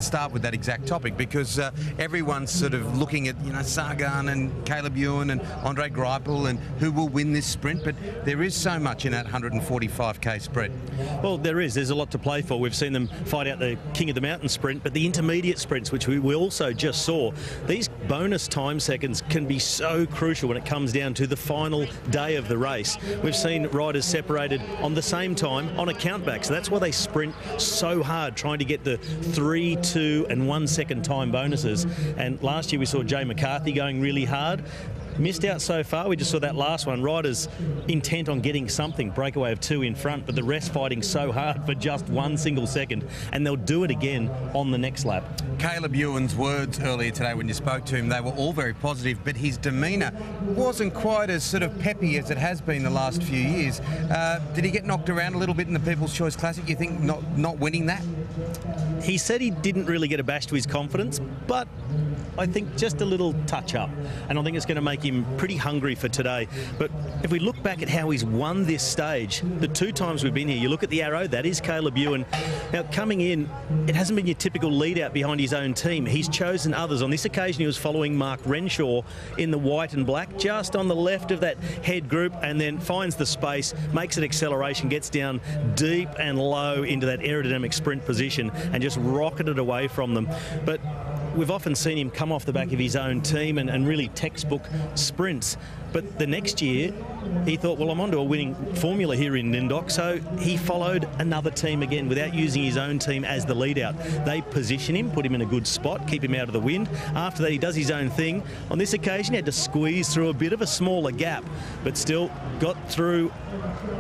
start with that exact topic, because everyone's sort of looking at, Sagan and Caleb Ewan and Andre Greipel and who will win this sprint, but there is so much in that 145k sprint. Well, there is. There's a lot to play for. We've seen them fight out the King of the Mountain sprint, but the intermediate sprints, which we also just saw, these bonus time seconds can be so crucial when it comes down to the final day of the race. We've seen riders separated on the same time on a countback, so that's why they sprint so hard, trying to get the 3, 2 and 1 second time bonuses. And last year we saw Jay McCarthy going really hard. Missed out so far. We just saw that last one. Riders intent on getting something, breakaway of 2 in front, but the rest fighting so hard for just 1 single second, and they'll do it again on the next lap. Caleb Ewan's words earlier today when you spoke to him, they were all very positive, but his demeanour wasn't quite as sort of peppy as it has been the last few years. Did he get knocked around a little bit in the People's Choice Classic? You think not winning that? He said he didn't really get a bash to his confidence, but I think just a little touch-up, and I think it's going to make him pretty hungry for today. But if we look back at how he's won this stage, the 2 times we've been here, you look at the arrow, that is Caleb Ewan. Now, coming in, it hasn't been your typical lead-out behind his own team. He's chosen others. On this occasion, he was following Mark Renshaw in the white and black, just on the left of that head group, and then finds the space, makes an acceleration, gets down deep and low into that aerodynamic sprint position, and just rocketed away from them. But we've often seen him come off the back of his own team and really textbook sprints. But the next year, he thought, well, I'm onto a winning formula here in Nindok, so he followed another team again without using his own team as the lead-out. They position him, put him in a good spot, keep him out of the wind. After that, he does his own thing. On this occasion, he had to squeeze through a bit of a smaller gap, but still got through.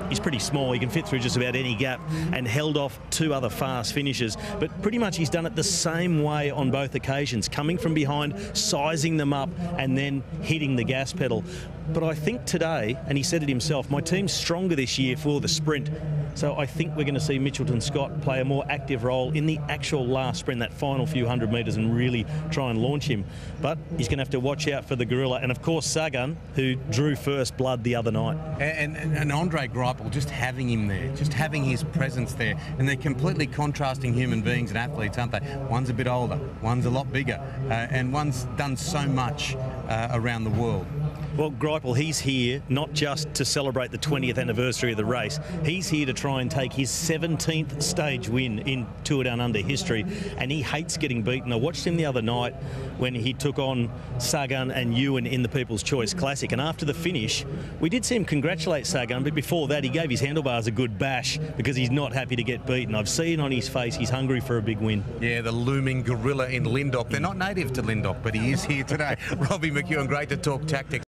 He's pretty small, he can fit through just about any gap, and held off 2 other fast finishers. But pretty much he's done it the same way on both occasions, coming from behind, sizing them up, and then hitting the gas pedal. But I think today, and he said it himself, my team's stronger this year for the sprint. So I think we're going to see Mitchelton Scott play a more active role in the actual last sprint, that final few 100 metres, and really try and launch him. But he's going to have to watch out for the gorilla. And of course, Sagan, who drew first blood the other night. And Andre Greipel, just having him there, just having his presence there. And they're completely contrasting human beings and athletes, aren't they? One's a bit older, one's a lot bigger, and one's done so much around the world. Well, Greipel, he's here not just to celebrate the 20th anniversary of the race. He's here to try and take his 17th stage win in Tour Down Under history, and he hates getting beaten. I watched him the other night when he took on Sagan and Ewan in the People's Choice Classic, and after the finish, we did see him congratulate Sagan, but before that, he gave his handlebars a good bash because he's not happy to get beaten. I've seen on his face he's hungry for a big win. Yeah, the looming gorilla in Lindok. They're not native to Lindok, but he is here today. Robbie McEwen, great to talk tactics.